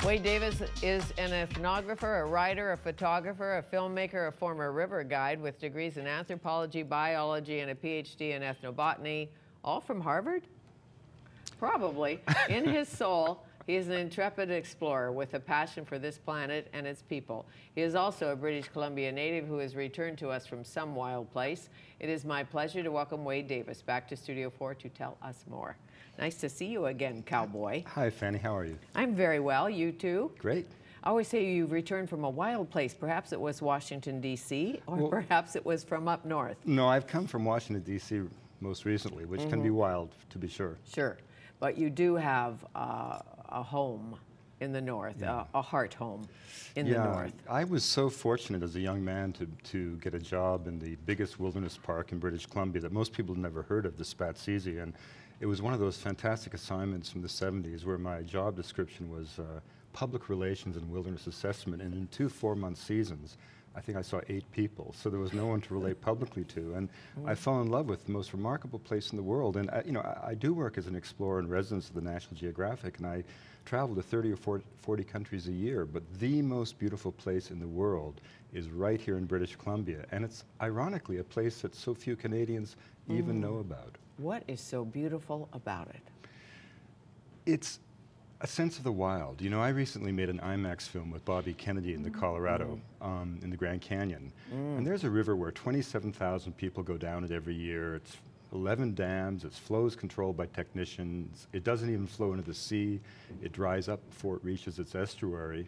Wade Davis is an ethnographer, a writer, a photographer, a filmmaker, a former river guide with degrees in anthropology, biology, and a PhD in ethnobotany, all from Harvard? Probably. In his soul, he is an intrepid explorer with a passion for this planet and its people. He is also a British Columbia native who has returned to us from some wild place. It is my pleasure to welcome Wade Davis back to Studio 4 to tell us more. Nice to see you again, cowboy. Hi, Fanny. How are you? I'm very well. You too? Great. I always say you've returned from a wild place. Perhaps it was Washington, D.C., or perhaps it was from up north. No, I've come from Washington, D.C. most recently, which can be wild, to be sure. Sure. But you do have a home in the north, a heart home in the north. I was so fortunate as a young man to get a job in the biggest wilderness park in British Columbia that most people never heard of, the Spatsizi. And it was one of those fantastic assignments from the 70s where my job description was public relations and wilderness assessment. And in 2 4-month seasons, I think I saw 8 people, so there was no one to relate publicly to. And I fell in love with the most remarkable place in the world. And you know, I do work as an explorer in residence of the National Geographic, and I travel to 30 or 40 countries a year. But the most beautiful place in the world is right here in British Columbia. And it's ironically a place that so few Canadians even know about. What is so beautiful about it? It's a sense of the wild. You know, I recently made an IMAX film with Bobby Kennedy in the Colorado, in the Grand Canyon. And there's a river where 27,000 people go down it every year. It's 11 dams, its flow is controlled by technicians. It doesn't even flow into the sea. It dries up before it reaches its estuary.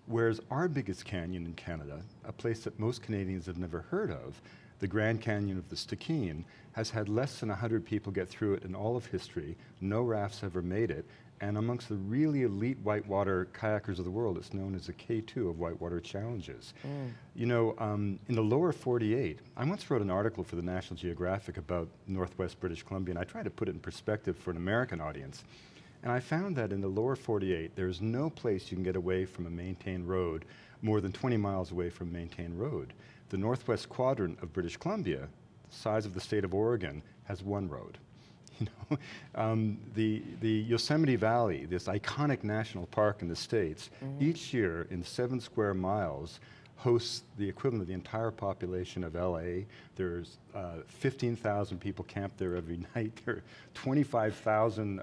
Whereas our biggest canyon in Canada, a place that most Canadians have never heard of, the Grand Canyon of the Stikine, has had less than 100 people get through it in all of history. No rafts ever made it. And amongst the really elite whitewater kayakers of the world, it's known as the K2 of whitewater challenges. You know, in the lower 48, I once wrote an article for the National Geographic about Northwest British Columbia, and I tried to put it in perspective for an American audience. And I found that in the lower 48, there's no place you can get away from a maintained road more than 20 miles away from a maintained road. The northwest quadrant of British Columbia, the size of the state of Oregon, has one road. You know, the Yosemite Valley, this iconic national park in the States, each year in 7 square miles hosts the equivalent of the entire population of LA. There's 15,000 people camp there every night. There are 25,000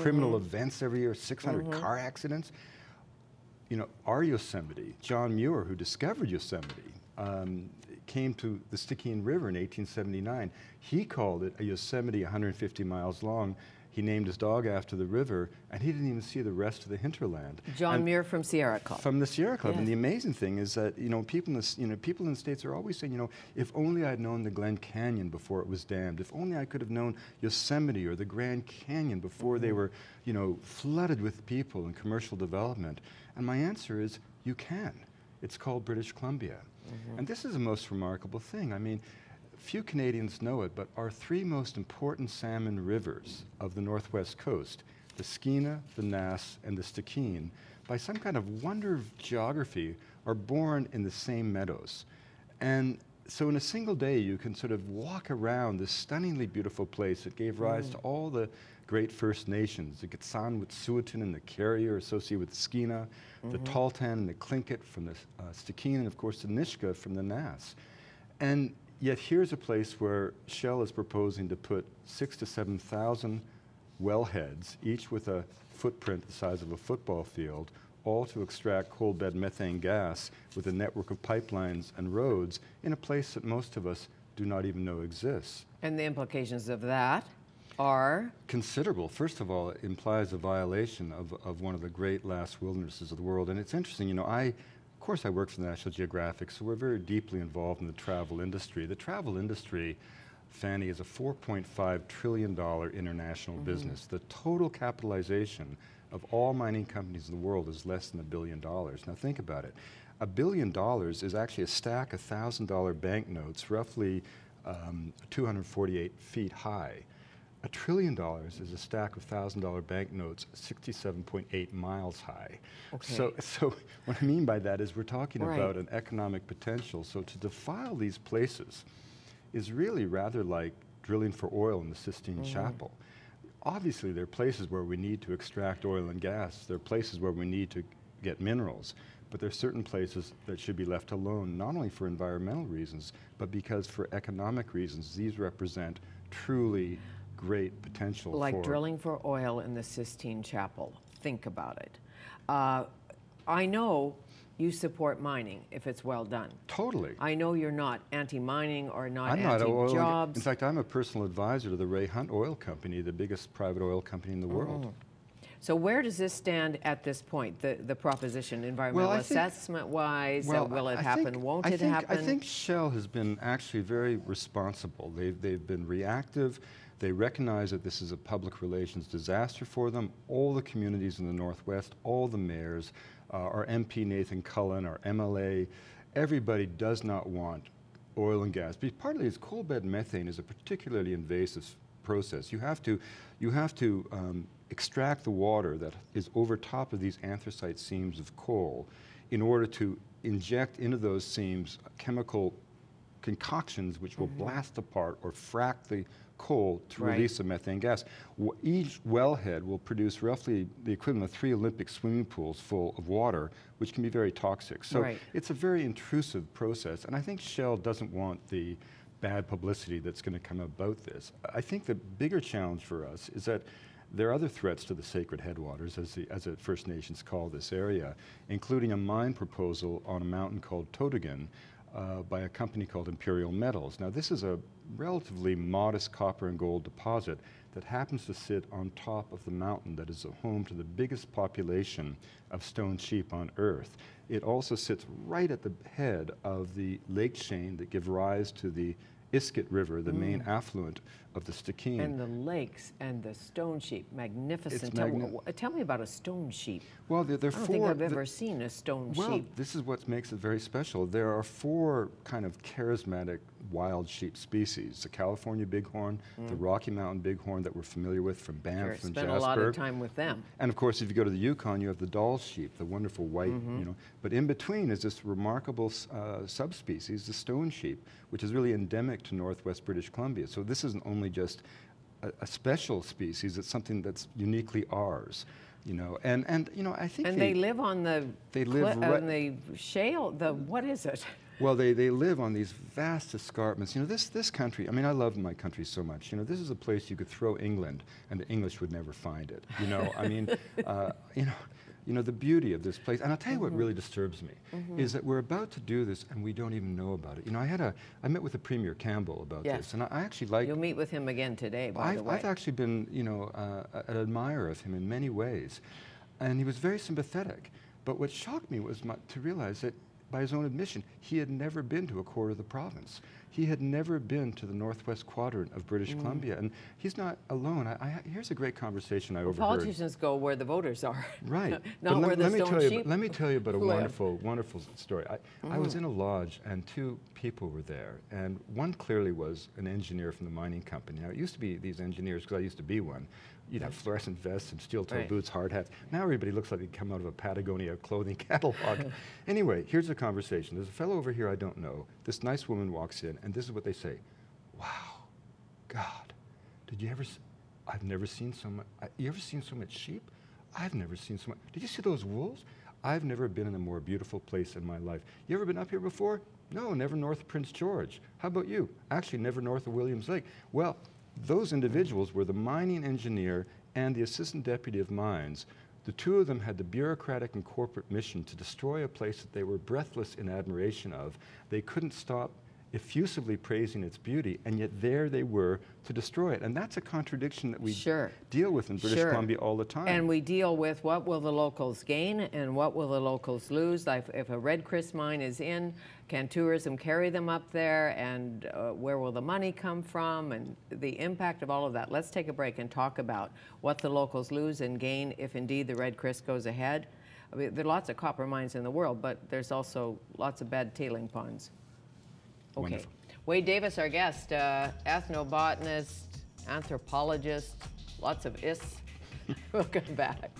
criminal events every year, 600 car accidents. You know, our Yosemite, John Muir, who discovered Yosemite, came to the Stikine River in 1879. He called it a Yosemite 150 miles long. He named his dog after the river, and he didn't even see the rest of the hinterland. John Muir from Sierra Club. From the Sierra Club. Yes. And the amazing thing is that, you know, people in the States are always saying, you know, if only I'd known the Glen Canyon before it was dammed, if only I could have known Yosemite or the Grand Canyon before they were, you know, flooded with people and commercial development. And my answer is, you can. It's called British Columbia. And this is the most remarkable thing. I mean, few Canadians know it, but our 3 most important salmon rivers of the northwest coast, the Skeena, the Nass, and the Stikine, by some kind of wonder of geography, are born in the same meadows. And so in a single day, you can sort of walk around this stunningly beautiful place that gave rise to all the great First Nations, the Gitxsan with Suwatan and the Carrier associated with the Skeena, the Tahltan and the Tlingit from the Stikine, and of course the Nisga'a from the Nass. And yet here's a place where Shell is proposing to put 6,000 to 7,000 wellheads, each with a footprint the size of a football field, all to extract coal bed methane gas with a network of pipelines and roads in a place that most of us do not even know exists. And the implications of that are? Considerable. First of all, it implies a violation of one of the great last wildernesses of the world. And it's interesting, you know, of course I work for the National Geographic, so we're very deeply involved in the travel industry. The travel industry, Fanny, is a $4.5 trillion international business. The total capitalization of all mining companies in the world is less than $1 billion. Now think about it. $1 billion is actually a stack of $1,000 banknotes, roughly 248 feet high. $1 trillion is a stack of $1,000 banknotes 67.8 miles high. Okay. So what I mean by that is we're talking about an economic potential. So to defile these places is really rather like drilling for oil in the Sistine Chapel. obviously there are places where we need to extract oil and gas. There are places where we need to get minerals. But there are certain places that should be left alone, not only for environmental reasons, but because for economic reasons, these represent truly great potential. Like drilling for oil in the Sistine Chapel. Think about it. I know you support mining if it's well done. Totally. I know you're not anti-mining or not I'm anti-jobs. In fact, I'm a personal advisor to the Ray Hunt Oil Company, the biggest private oil company in the world. So where does this stand at this point, the proposition, environmental assessment-wise? Will it happen? Won't it happen? I think Shell has been actually very responsible. They've been reactive. They recognize that this is a public relations disaster for them. All the communities in the Northwest, all the mayors, our MP Nathan Cullen, our MLA, everybody does not want oil and gas. But partly it's coal bed methane is a particularly invasive process. You have to extract the water that is over top of these anthracite seams of coal in order to inject into those seams chemical concoctions which will blast apart or frack the coal to release the methane gas. Each wellhead will produce roughly the equivalent of 3 Olympic swimming pools full of water, which can be very toxic. So it's a very intrusive process, and I think Shell doesn't want the bad publicity that's going to come about this. I think the bigger challenge for us is that there are other threats to the sacred headwaters, as the First Nations call this area, including a mine proposal on a mountain called Totogan by a company called Imperial Metals. Now, this is a relatively modest copper and gold deposit that happens to sit on top of the mountain that is a home to the biggest population of stone sheep on Earth. It also sits right at the head of the lake chain that give rise to the Iskut River, the main affluent of the Stikine. And the lakes and the stone sheep, magnificent. Tell me about a stone sheep. Well, there are I don't think I've ever seen a stone sheep. Well, this is what makes it very special. There are 4 kind of charismatic wild sheep species: the California bighorn, the Rocky Mountain bighorn that we're familiar with from Banff and Jasper. Spent a lot of time with them. And of course, if you go to the Yukon, you have the Dall sheep, the wonderful white, you know. But in between is this remarkable subspecies, the stone sheep, which is really endemic to northwest British Columbia. So this isn't only just a special species; it's something that's uniquely ours. You know, and you know, I think they live on the on the shale. What is it? Well, they live on these vast escarpments. You know, this country, I mean, I love my country so much. You know, this is a place you could throw England and the English would never find it. You know, I mean, you know, the beauty of this place. And I'll tell you what really disturbs me is that we're about to do this and we don't even know about it. You know, I met with the Premier Campbell about this, and I actually like... You'll meet with him again today, by the way. I've actually been, you know, an admirer of him in many ways. And he was very sympathetic. But what shocked me was to realize that, by his own admission, he had never been to a quarter of the province. He had never been to the northwest quadrant of British Columbia, and he's not alone. Here's a great conversation I overheard. Politicians go where the voters are, right? not where the stone sheep. Let me tell you about a wonderful story. I was in a lodge, and 2 people were there, and one clearly was an engineer from the mining company. Now, it used to be these engineers, because I used to be one. You'd have fluorescent vests and steel-toe boots, hard hats. Now everybody looks like they come out of a Patagonia clothing catalog. Anyway, here's the conversation. There's a fellow over here I don't know. This nice woman walks in, and this is what they say. Wow, God, did you ever, I've never seen so much, you ever seen so much sheep? I've never seen so much. Did you see those wolves? I've never been in a more beautiful place in my life. You ever been up here before? No, never north of Prince George. How about you? Actually, never north of Williams Lake. Well, those individuals were the mining engineer and the assistant deputy of mines. The 2 of them had the bureaucratic and corporate mission to destroy a place that they were breathless in admiration of. They couldn't stop effusively praising its beauty, and yet there they were to destroy it. And that's a contradiction that we deal with in British Columbia all the time. And we deal with what will the locals gain and what will the locals lose. Like if a Red Chris mine is in, can tourism carry them up there, and where will the money come from, and the impact of all of that. Let's take a break and talk about what the locals lose and gain if indeed the Red Chris goes ahead. I mean, there are lots of copper mines in the world, but there's also lots of bad tailing ponds. Okay. Wonderful. Wade Davis, our guest, ethnobotanist, anthropologist, lots of is. We'll come back.